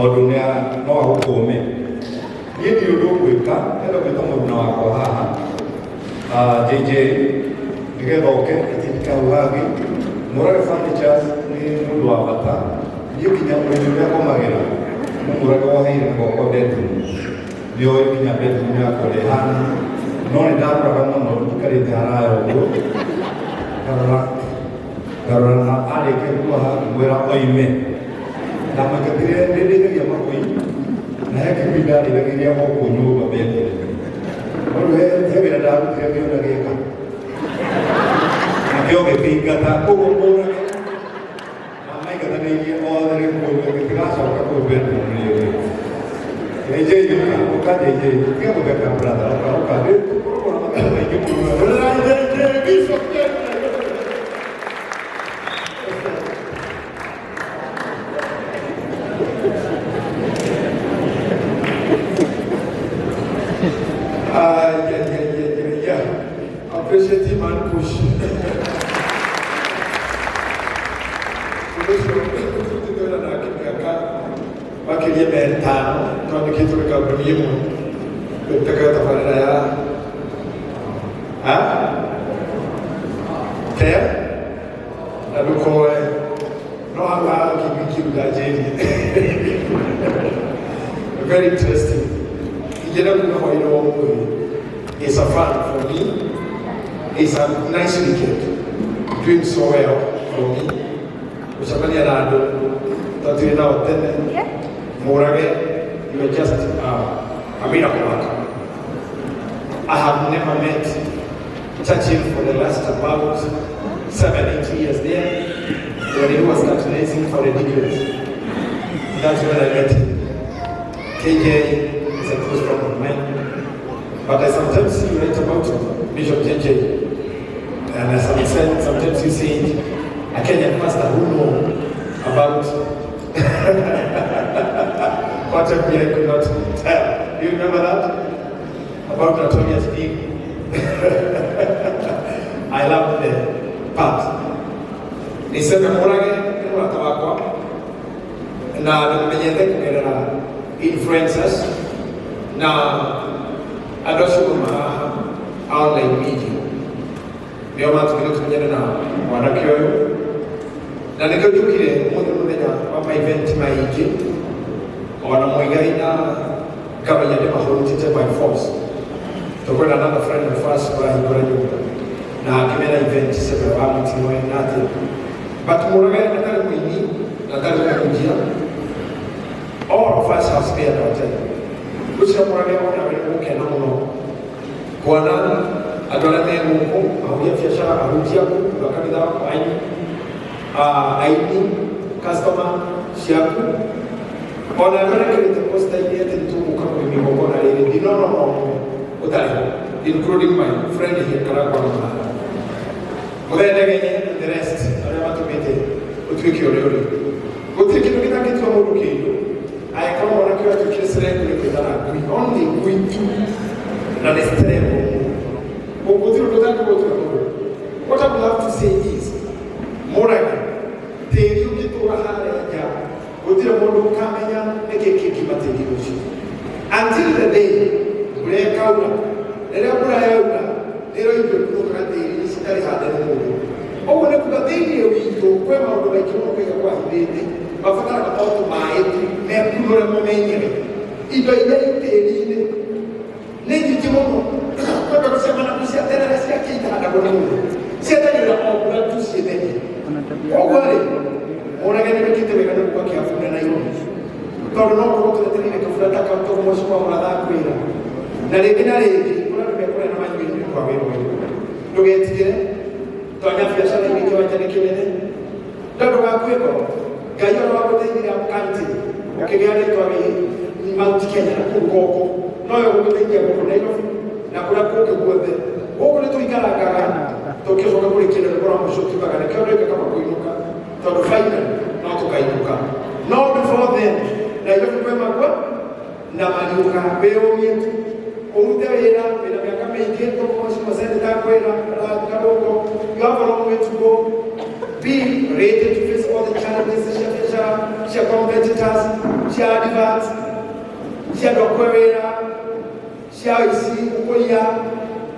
dunia no ahukome yedi urukwika ero bitomo na wako haha JJ ngedo ke kitika wagi Murage furnitures ni mundu wa bata yukinya mwenye kwa magera Murage wa hii kwa bedroom leo yukinya bedroom yako lehana none ndabra kama no tukari tarayo go karana ale ke kwa mwera oime na makatire ndende ya makoi na yake bidali lakini ya kwa nyumba bete wewe hewe na dabu tena na geka na kio kepinga ta kwa mbona mama ikatana ile order kwa kikasa kwa bete JJ ukaje JJ kia kwa brother ukaje kwa makala hiyo biso appreciate him and Kush. Wakili mentano, quando que tu cabrimo, eu te quero falar ya. Ter? A do coe, não há que me da gente. Very interesting. You don't know how it's a fun for me. It's a nice weekend. Doing so well for me. Ushamani Andu, that you know, Murage, you are just a miracle worker. I have never met Churchill for the last about 7-8 years there, when he was raising for ridiculous. That's when I met him. KJ is a close friend of mine, but I sometimes see you write about Bishop JJ. And as I said, sometimes you see a Kenyan pastor who know about what I could not tell. Do you remember that? About Notorious Big. I love the part. He said, Murage, na nimenyendeka influencers na adosoma online media. Ndio maana tumetumia na wanakioyo na nikajukile mmoja wa event maiji ona mwengaina kama yale mahonti by force tokona another friend of us kwa Igongoana na kimena event sema wa mtino nati but Murage nataka mwini nataka kujia all of us have spared our time which Murage wana wewe na mno kuana adora mungu au biashara arujia bakabida aini customer shaku ona mara kile posta ile tuko kama mimi na ile dinono utali including my friend here Karagwa mudende the rest ale watu mete utwiki ole utwiki ndio kitu kama uruki I kama wanakiwa tukisere kule kidara we only going to na extreme. What I would love to say is, Murage, tell you get over here, what you want to come and make a kick until the day, break out, and there is a book at the study hard and oh, when I put a daily week to where I would like to make a white lady, but for that about my never moment. If I let it, Lady Ciugo, quando siamo na Russia, terra sia chiita da buono. Siete nella opera tu siete. O guardi, ora che ne mettete venendo qua che a fune na io. Torno con tutte le trine che fulata canto come si può da qui. Na le binare, ora dobbiamo pure na mai di qua vedo. Dove dire? Tonya fiasa ne mi giova ne chiede. Dopo va qui ko. Gaio lo va a dire a canti. Che gare to ave in Mount Kenya con Gogo. Noi kutekia kwa neno na kula koke kuwe woko letu ikala gaga tokyo soka kule kile kwa mwisho tukaka na kile kama kuinuka to final na tukainuka no before then na ile kwa makwa na maliuka beo yetu umutera bila miaka mingi kwa mwisho sasa kwenda kadogo you have a long way to go be ready to face all the challenges, competitors. Share advert, share Dokwera, share IC, Ukoya,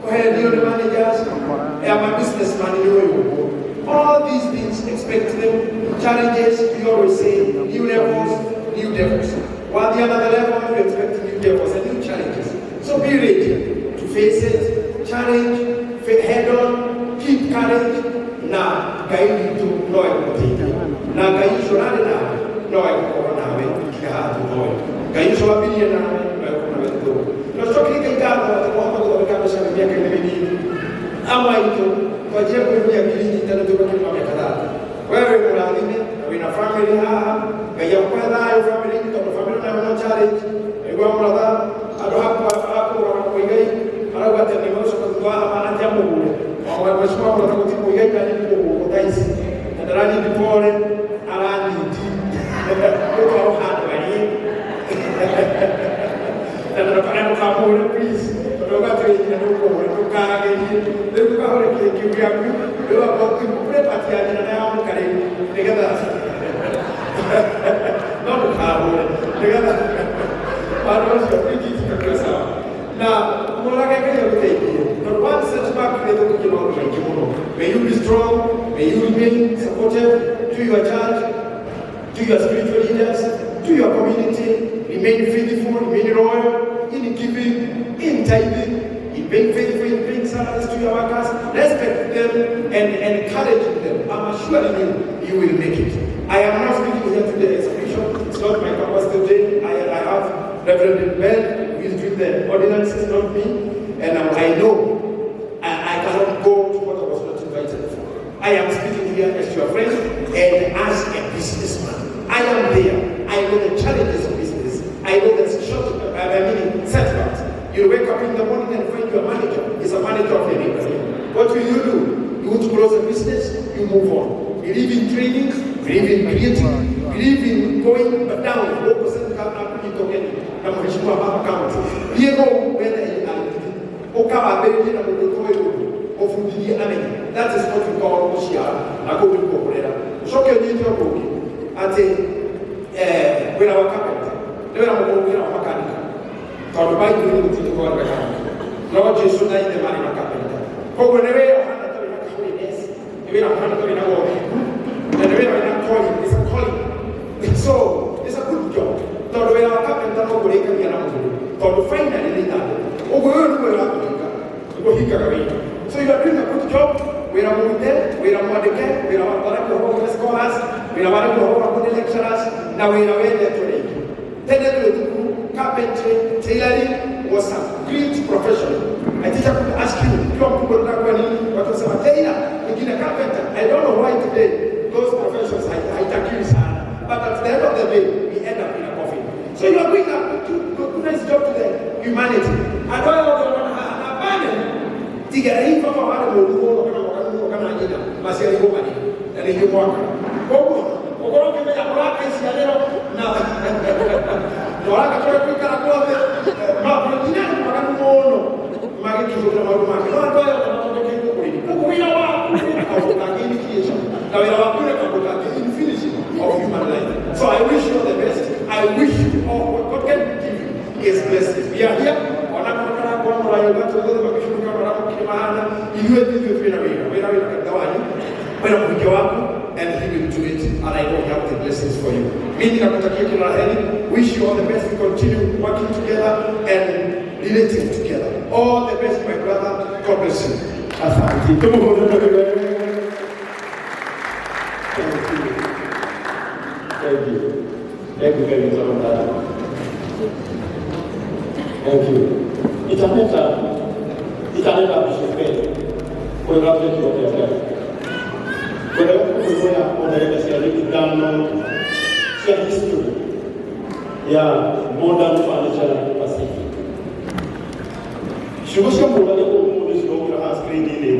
Cohesion managers, I'm a businessman in New. All these things expect them challenges, we always say new levels, new devils. While the other level, we expect new devils and new challenges. So be ready to face it, challenge, head on, keep courage. Now, guide to know Kuthekia. Now, guide you now, know Corona, guide you so a billion now. No, talking about the one of the Cabasha community. Am I to Wajia will be a community that do not come at that. Where we are in a family, a young family, a family, challenge, a one brother, I don't have to I got the emotion of Guama and Jamu, or I was small, and the running before it, and I need please. Now, may you be strong, may you remain supportive to your church, to your spiritual leaders, to your community, remain faithful, remain loyal, in giving, in tithing, in being faithful, in paying salaries to your workers, respect them and encouraging them. I'm assuring you, you will make it. I am not speaking here today as a bishop. It's not my purpose today. I have Reverend Ben, who is doing the ordinances, not me. And I know I cannot go to what I was not invited for. I am speaking here as your friend and as a businessman. I am there. I know the challenges of business. I know the setbacks. You wake up in the morning and find your manager is a manager of your neighborhood. What will you do? You want to close a business, you move on. Believe in training, believe in creating, believe in going down. 4% come up to get that is what we call Kushia. I go with Kokorera. So can you tell me? At when our carpenter, then I'm going to our mechanic. For the bike, we need to go on the Lord Jesus, I the man carpenter. For whenever you have a holiness, even a hundred in our people, then the way I'm calling is a calling. So it's a good job. So the way our carpenter will make a for the finally later. Oh, we're going to so you are doing a good job. We are moving there, we are moving there, we are moving scholars, we are moving lecturers. Now we are there today. Carpentry, tailoring was a great profession. A teacher could ask you, what was a tailor, making a carpenter. I don't know why today those professions I accuse her. But at the end of the day, we end up in a coffin. So you are doing a nice job to the humanity. I don't know what I Tiga from our Masih dari Igongoana. Orang kita yang orang kasi ada na. Orang kita pergi ke Andu, mak ini orang mono. Mari kita sama rumah. Orang tua yang orang kita pergi. Bukan awak. Kalau kaki ini kisah. Kalau awak punya kaki infinity of human life. So I wish you all the best. I wish you all what can give you is blessings. We are here. Orang merayu kan sebetulnya bagi syukur orang mungkin mana. Ini itu Wira ketahuan. Wira menjawab. And he will do it, and I know he have the blessings for you. Meaning, wish you all the best. We continue working together and relating together. All the best, my brother. God bless you. Thank you. Thank you. Thank you very much. Thank you. It's a Pero kuya modern kasi danno siya history ya modern furniture in Pacific. Ciugo siya mula ko mo screen ni